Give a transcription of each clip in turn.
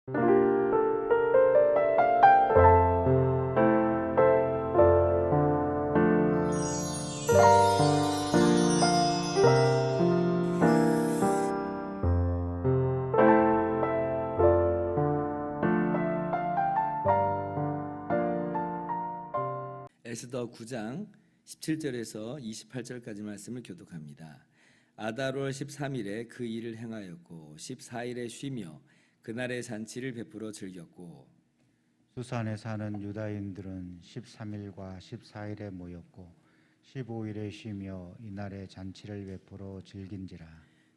에스더 9장 17절에서 28절까지 말씀을 교독합니다. 아달월 13일에 그 일을 행하였고 14일에 쉬며 그날의 잔치를 베풀어 즐겼고 수산에 사는 유다인들은 13일과 14일에 모였고 15일에 쉬며 이날의 잔치를 베풀어 즐긴지라.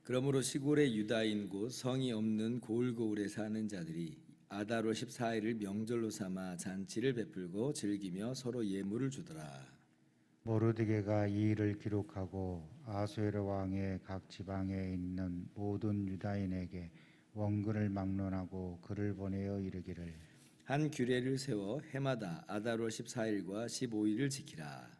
그러므로 시골의 유다인 곧 성이 없는 고을고을에 사는 자들이 아달월 14일을 명절로 삼아 잔치를 베풀고 즐기며 서로 예물을 주더라. 모르드게가 이 일을 기록하고 아수에르 왕의 각 지방에 있는 모든 유다인에게 원근을 막론하고 글을 보내어 이르기를 한 규례를 세워 해마다 아달월 14일과 15일을 지키라.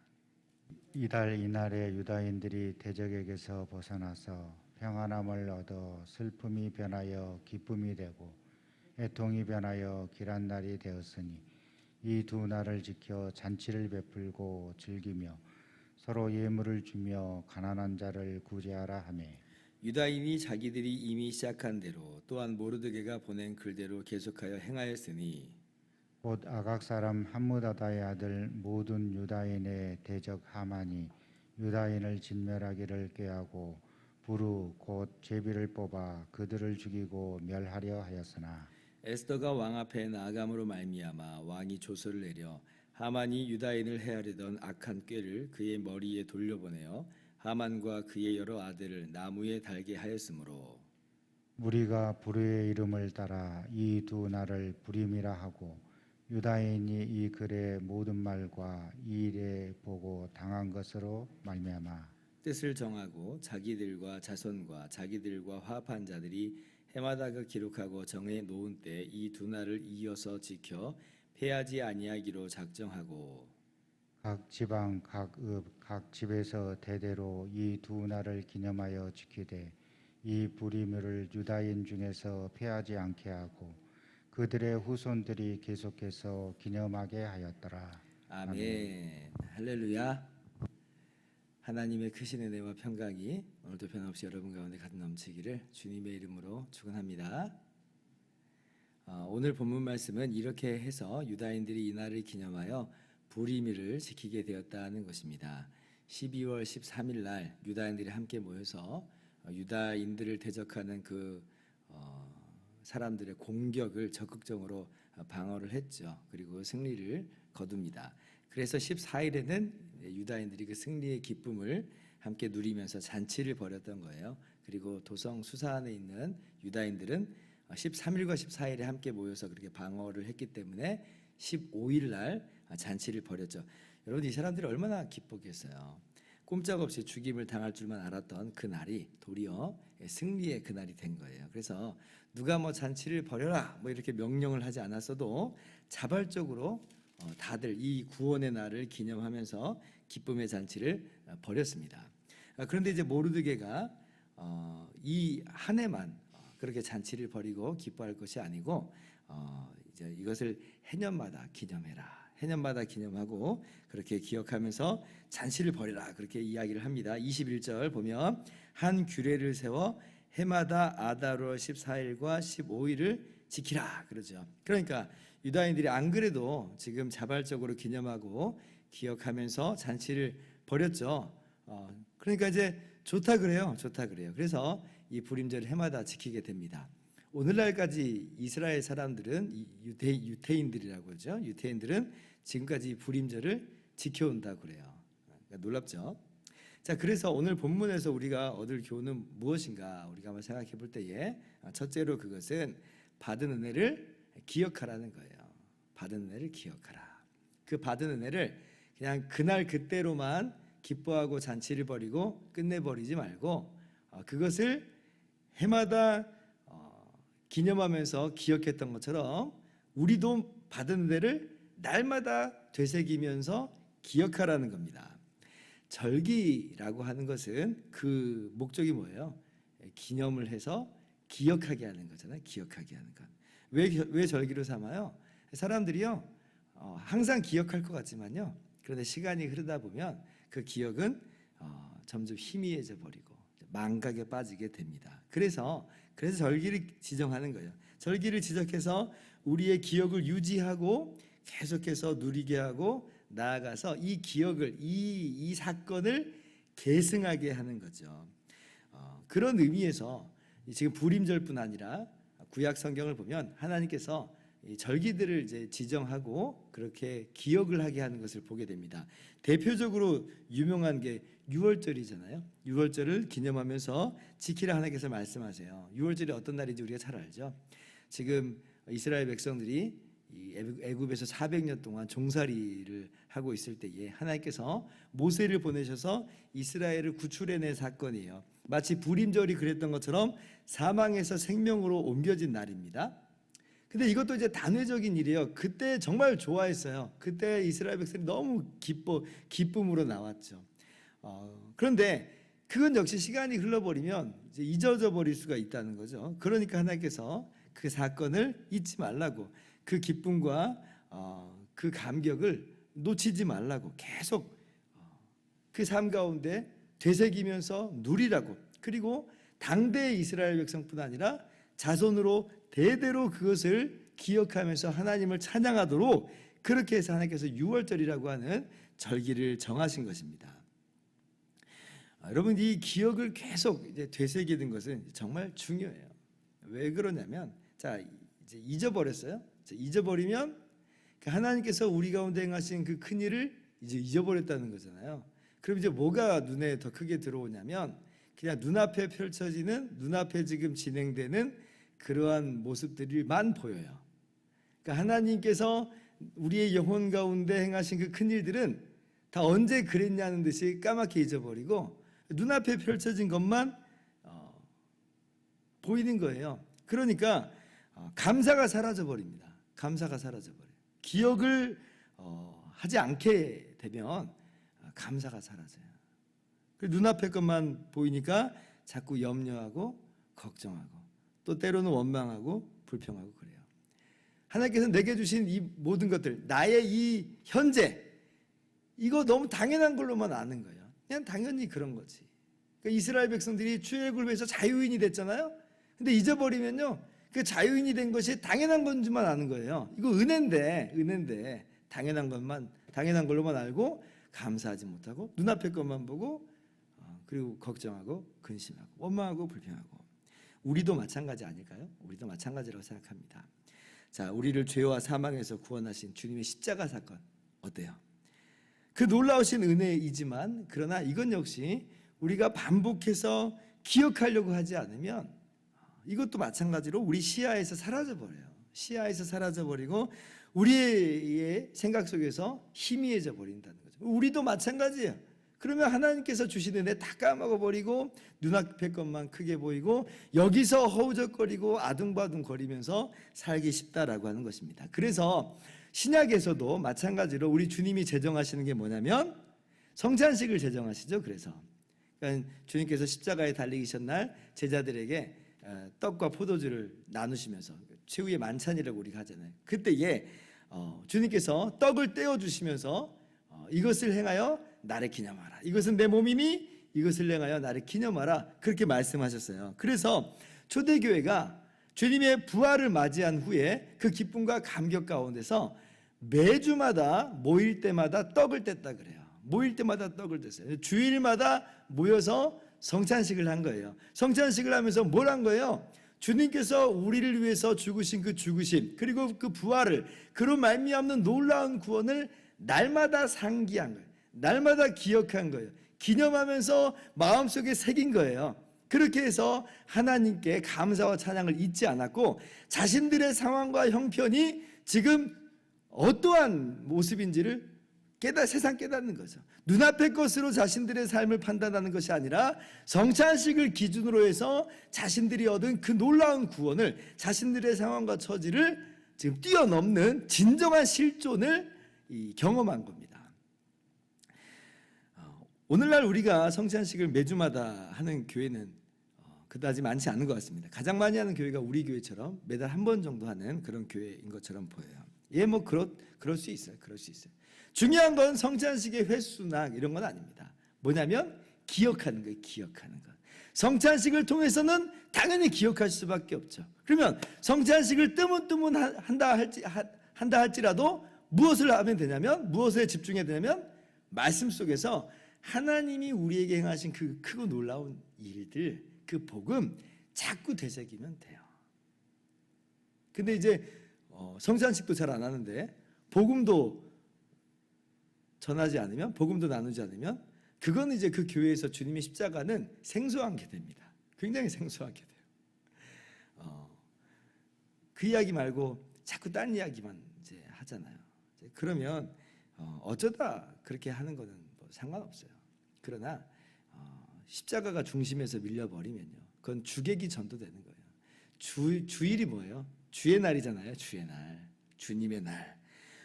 이달 이날에 유다인들이 대적에게서 벗어나서 평안함을 얻어 슬픔이 변하여 기쁨이 되고 애통이 변하여 길한 날이 되었으니 이 두 날을 지켜 잔치를 베풀고 즐기며 서로 예물을 주며 가난한 자를 구제하라 하매 유다인이 자기들이 이미 시작한 대로 또한 모르드게가 보낸 글대로 계속하여 행하였으니 곧 아각 사람 함무다다의 아들 모든 유다인의 대적 하만이 유다인을 진멸하기를 꾀하고 부르 곧 제비를 뽑아 그들을 죽이고 멸하려 하였으나 에스더가 왕 앞에 나아감으로 말미암아 왕이 조서를 내려 하만이 유다인을 해하려던 악한 꾀를 그의 머리에 돌려보내어 하만과 그의 여러 아들을 나무에 달게 하였으므로 우리가 부르의 이름을 따라 이 두 날을 부림이라 하고 유다인이 이 글의 모든 말과 이 일에 보고 당한 것으로 말미암아 뜻을 정하고 자기들과 자손과 자기들과 화합한 자들이 해마다 그 기록하고 정해 놓은 때 이 두 날을 이어서 지켜 패하지 아니하기로 작정하고 각 지방 각 읍 각 집에서 대대로 이 두 날을 기념하여 지키되 이 부림을 유다인 중에서 패하지 않게 하고 그들의 후손들이 계속해서 기념하게 하였더라. 아멘. 할렐루야. 하나님의 크신 은혜와 평강이 오늘도 변함없이 여러분 가운데 가득 넘치기를 주님의 이름으로 축원합니다. 오늘 본문 말씀은 이렇게 해서 유다인들이 이날을 기념하여 부리미를 지키게 되었다는 것입니다. 12월 13일 날 유다인들이 함께 모여서 유다인들을 대적하는 그 사람들의 공격을 적극적으로 방어를 했죠. 그리고 승리를 거둡니다. 그래서 14일에는 유다인들이 그 승리의 기쁨을 함께 누리면서 잔치를 벌였던 거예요. 그리고 도성 수산에 있는 유다인들은 13일과 14일에 함께 모여서 그렇게 방어를 했기 때문에 15일 날 잔치를 벌였죠. 여러분, 이 사람들이 얼마나 기뻤겠어요. 꼼짝없이 죽임을 당할 줄만 알았던 그 날이 도리어 승리의 그 날이 된 거예요. 그래서 누가 뭐 잔치를 벌여라 뭐 이렇게 명령을 하지 않았어도 자발적으로 다들 이 구원의 날을 기념하면서 기쁨의 잔치를 벌였습니다. 그런데 이제 모르드게가 이 한 해만 그렇게 잔치를 벌이고 기뻐할 것이 아니고 이제 이것을 해년마다 기념해라. 해년마다 기념하고 그렇게 기억하면서 잔치를 벌이라 그렇게 이야기를 합니다. 21절 보면 한 규례를 세워 해마다 아달월 14일과 15일을 지키라 그러죠. 그러니까 유다인들이 안 그래도 지금 자발적으로 기념하고 기억하면서 잔치를 벌였죠. 그러니까 이제 좋다 그래요. 그래서 이 부림절을 해마다 지키게 됩니다. 오늘날까지 이스라엘 사람들은 유태인들이라고 그러죠. 유태인들은 지금까지 부림절을 지켜온다고 그래요. 그러니까 놀랍죠. 자, 그래서 오늘 본문에서 우리가 얻을 교훈은 무엇인가 우리가 한번 생각해 볼 때에 첫째로 그것은 받은 은혜를 기억하라는 거예요. 받은 은혜를 기억하라. 그 받은 은혜를 그냥 그날 그때로만 기뻐하고 잔치를 벌이고 끝내버리지 말고 그것을 해마다 기념하면서 기억했던 것처럼 우리도 받은 은혜를 날마다 되새기면서 기억하라는 겁니다. 절기라고 하는 것은 그 목적이 뭐예요? 기념을 해서 기억하게 하는 거잖아요. 기억하게 하는 것. 왜 절기로 삼아요? 사람들이요 항상 기억할 것 같지만요, 그런데 시간이 흐르다 보면 그 기억은 점점 희미해져 버리고 망각에 빠지게 됩니다. 그래서 절기를 지정하는 거예요. 절기를 지적해서 우리의 기억을 유지하고 계속해서 누리게 하고 나아가서 이 기억을 이 사건을 계승하게 하는 거죠. 그런 의미에서 지금 불임절뿐 아니라 구약 성경을 보면 하나님께서 이 절기들을 이제 지정하고 그렇게 기억을 하게 하는 것을 보게 됩니다. 대표적으로 유명한 게 유월절이잖아요. 유월절을 기념하면서 지키라 하나님께서 말씀하세요. 유월절이 어떤 날인지 우리가 잘 알죠. 지금 이스라엘 백성들이 이 애굽에서 400년 동안 종살이를 하고 있을 때에 하나님께서 모세를 보내셔서 이스라엘을 구출해낸 사건이에요. 마치 불임절이 그랬던 것처럼 사망에서 생명으로 옮겨진 날입니다. 근데 이것도 이제 단회적인 일이에요. 그때 정말 좋아했어요. 그때 이스라엘 백성이 너무 기쁨으로 나왔죠. 그런데 그건 역시 시간이 흘러버리면 이제 잊어져 버릴 수가 있다는 거죠. 그러니까 하나님께서 그 사건을 잊지 말라고, 그 기쁨과 그 감격을 놓치지 말라고 계속 그 삶 가운데 되새기면서 누리라고, 그리고 당대의 이스라엘 백성뿐 아니라 자손으로 대대로 그것을 기억하면서 하나님을 찬양하도록 그렇게 해서 하나님께서 유월절이라고 하는 절기를 정하신 것입니다. 여러분, 이 기억을 계속 이제 되새기는 것은 정말 중요해요. 왜 그러냐면, 자 이제 잊어버렸어요. 잊어버리면 하나님께서 우리 가운데 행하신 그 큰 일을 이제 잊어버렸다는 거잖아요. 그럼 이제 뭐가 눈에 더 크게 들어오냐면, 그냥 눈앞에 펼쳐지는, 눈앞에 지금 진행되는 그러한 모습들만 보여요. 그러니까 하나님께서 우리의 영혼 가운데 행하신 그 큰 일들은 다 언제 그랬냐는 듯이 까맣게 잊어버리고 눈앞에 펼쳐진 것만 보이는 거예요. 그러니까 감사가 사라져 버립니다. 감사가 사라져 버려요. 기억을 하지 않게 되면 감사가 사라져요. 눈앞의 것만 보이니까 자꾸 염려하고 걱정하고 또 때로는 원망하고 불평하고 그래요. 하나님께서 내게 주신 이 모든 것들, 나의 이 현재, 이거 너무 당연한 걸로만 아는 거예요. 그냥 당연히 그런 거지. 그러니까 이스라엘 백성들이 출애굽을 위해서 자유인이 됐잖아요. 근데 잊어버리면요, 그 자유인이 된 것이 당연한 건지만 아는 거예요. 이거 은혜인데 당연한 걸로만 알고 감사하지 못하고 눈앞의 것만 보고 그리고 걱정하고 근심하고 원망하고 불평하고. 우리도 마찬가지 아닐까요? 우리도 마찬가지라고 생각합니다. 자, 우리를 죄와 사망에서 구원하신 주님의 십자가 사건 어때요? 그 놀라우신 은혜이지만, 그러나 이건 역시 우리가 반복해서 기억하려고 하지 않으면 이것도 마찬가지로 우리 시야에서 사라져버려요. 시야에서 사라져버리고 우리의 생각 속에서 희미해져 버린다는 거죠. 우리도 마찬가지예요. 그러면 하나님께서 주신 은혜 다 까먹어버리고 눈앞의 것만 크게 보이고 여기서 허우적거리고 아둥바둥 거리면서 살기 쉽다라고 하는 것입니다. 그래서 신약에서도 마찬가지로 우리 주님이 제정하시는 게 뭐냐면 성찬식을 제정하시죠. 그래서 그러니까 주님께서 십자가에 달리기신 날 제자들에게 떡과 포도주를 나누시면서 최후의 만찬이라고 우리가 하잖아요. 그때에 주님께서 떡을 떼어 주시면서 이것을 행하여 나를 기념하라. 이것은 내 몸이니 이것을 행하여 나를 기념하라. 그렇게 말씀하셨어요. 그래서 초대교회가 주님의 부활을 맞이한 후에 그 기쁨과 감격 가운데서 매주마다 모일 때마다 떡을 뗐다 그래요. 모일 때마다 떡을 뗐어요. 주일마다 모여서 성찬식을 한 거예요. 성찬식을 하면서 뭘 한 거예요? 주님께서 우리를 위해서 죽으신 그 죽으심, 그리고 그 부활을, 그로 말미암는 놀라운 구원을 날마다 상기한 거예요. 날마다 기억한 거예요. 기념하면서 마음속에 새긴 거예요. 그렇게 해서 하나님께 감사와 찬양을 잊지 않았고 자신들의 상황과 형편이 지금 어떠한 모습인지를 세상 깨닫는 거죠. 눈앞의 것으로 자신들의 삶을 판단하는 것이 아니라 성찬식을 기준으로 해서 자신들이 얻은 그 놀라운 구원을, 자신들의 상황과 처지를 지금 뛰어넘는 진정한 실존을 경험한 겁니다. 오늘날 우리가 성찬식을 매주마다 하는 교회는 그다지 많지 않은 것 같습니다. 가장 많이 하는 교회가 우리 교회처럼 매달 한 번 정도 하는 그런 교회인 것처럼 보여요. 예, 뭐 그럴 수 있어요. 그럴 수 있어요. 중요한 건 성찬식의 횟수나 이런 건 아닙니다. 뭐냐면 기억하는 거예요. 기억하는 것. 성찬식을 통해서는 당연히 기억할 수밖에 없죠. 그러면 성찬식을 뜨문뜨문 한다 할지라도 무엇을 하면 되냐면, 무엇에 집중해야 되냐면 말씀 속에서 하나님이 우리에게 행하신 그 크고 놀라운 일들, 그 복음 자꾸 되새기면 돼요. 근데 이제 성찬식도 잘 안 하는데 복음도 전하지 않으면, 복음도 나누지 않으면 그건 이제 그 교회에서 주님의 십자가는 생소한 게 됩니다. 굉장히 생소하게 돼요. 그 이야기 말고 자꾸 딴 이야기만 이제 하잖아요. 그러면 어쩌다 그렇게 하는 거는 뭐 상관없어요. 그러나 십자가가 중심에서 밀려버리면요, 그건 주객이 전도되는 거예요. 주일이 뭐예요? 주의 날이잖아요. 주의 날, 주님의 날.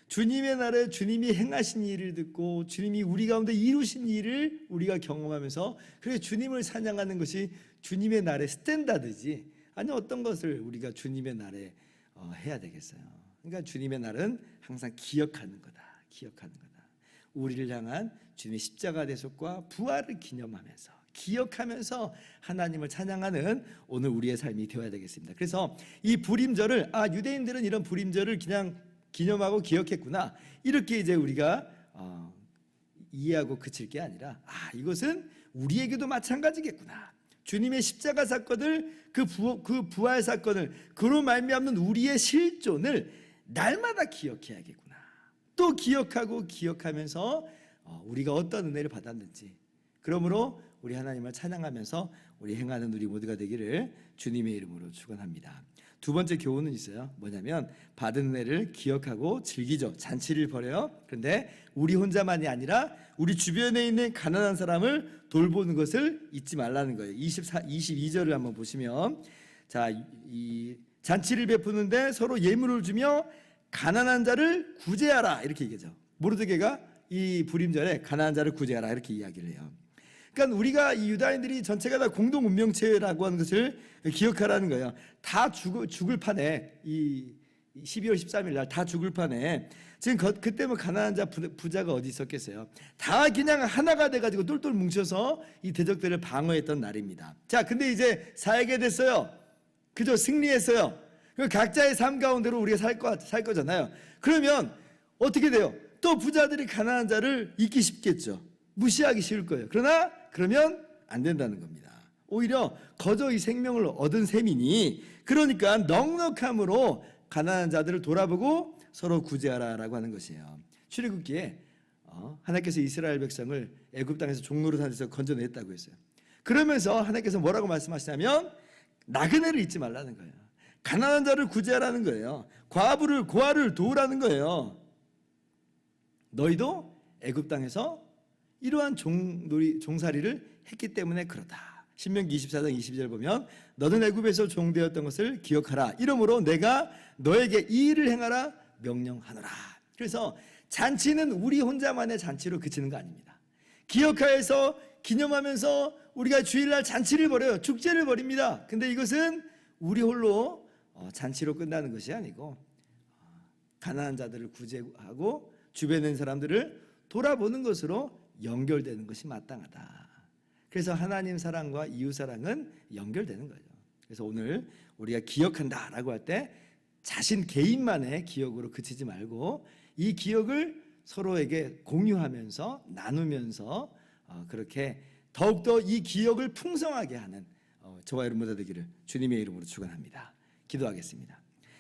주님의 날에 주님이 행하신 일을 듣고 주님이 우리 가운데 이루신 일을 우리가 경험하면서, 그래서 주님을 찬양하는 것이 주님의 날의 스탠다드지, 아니 어떤 것을 우리가 주님의 날에 해야 되겠어요. 그러니까 주님의 날은 항상 기억하는 거다. 기억하는 거다. 우리를 향한 주님의 십자가 대속과 부활을 기억하면서 하나님을 찬양하는 오늘 우리의 삶이 되어야 되겠습니다. 그래서 이 불임절을, 유대인들은 이런 불임절을 그냥 기념하고 기억했구나, 이렇게 이제 우리가 이해하고 그칠 게 아니라, 이것은 우리에게도 마찬가지겠구나. 주님의 십자가 사건을, 그 부활 사건을, 그로 말미암는 우리의 실존을 날마다 기억해야겠구나. 또 기억하면서 우리가 어떤 은혜를 받았는지, 그러므로 우리 하나님을 찬양하면서 우리 행하는 우리 모두가 되기를 주님의 이름으로 축원합니다. 두 번째 교훈은 있어요. 뭐냐면 받은 은혜를 기억하고 즐기죠. 잔치를 벌여요. 그런데 우리 혼자만이 아니라 우리 주변에 있는 가난한 사람을 돌보는 것을 잊지 말라는 거예요. 22절을 한번 보시면, 자, 이 잔치를 베푸는데 서로 예물을 주며 가난한 자를 구제하라, 이렇게 얘기하죠. 모르드게가 이 불임절에 가난한 자를 구제하라, 이렇게 이야기를 해요. 그러니까 우리가 이 유다인들이 전체가 다 공동 운명체라고 하는 것을 기억하라는 거예요. 다 죽을 판에, 이 12월 13일 날 다 죽을 판에, 지금 그때 뭐 가난한 자 부자가 어디 있었겠어요. 다 그냥 하나가 돼가지고 똘똘 뭉쳐서 이 대적들을 방어했던 날입니다. 자, 근데 이제 살게 됐어요. 그죠? 승리했어요. 각자의 삶 가운데로 우리가 살 거잖아요. 그러면 어떻게 돼요? 또 부자들이 가난한 자를 잊기 쉽겠죠. 무시하기 쉬울 거예요. 그러면 안 된다는 겁니다. 오히려 거저 이 생명을 얻은 셈이니, 그러니까 넉넉함으로 가난한 자들을 돌아보고 서로 구제하라라고 하는 것이에요. 출애굽기에 하나님께서 이스라엘 백성을 애굽 땅에서 종노릇 하는 데서 건져냈다고 했어요. 그러면서 하나님께서 뭐라고 말씀하시냐면 나그네를 잊지 말라는 거예요. 가난한 자를 구제하라는 거예요. 고아를 도우라는 거예요. 너희도 애굽 땅에서 이러한 종살이를 했기 때문에 그렇다. 신명기 24장 22절 보면 너는 애굽에서 종되었던 것을 기억하라. 이러므로 내가 너에게 이 일을 행하라 명령하노라. 그래서 잔치는 우리 혼자만의 잔치로 그치는 거 아닙니다. 기억하여서 기념하면서 우리가 주일날 잔치를 벌여요. 축제를 벌입니다. 근데 이것은 우리 홀로 잔치로 끝나는 것이 아니고 가난한 자들을 구제하고 주변에 있는 사람들을 돌아보는 것으로 연결되는 것이 마땅하다. 그래서 하나님 사랑과 이웃 사랑은 연결되는 거죠. 그래서 오늘 우리가 기억한다라고 할 때 자신 개인만의 기억으로 그치지 말고 이 기억을 서로에게 공유하면서 나누면서 그렇게 더욱더 이 기억을 풍성하게 하는 저와 여러분 모두 되기를 주님의 이름으로 축원합니다. 기도하겠습니다.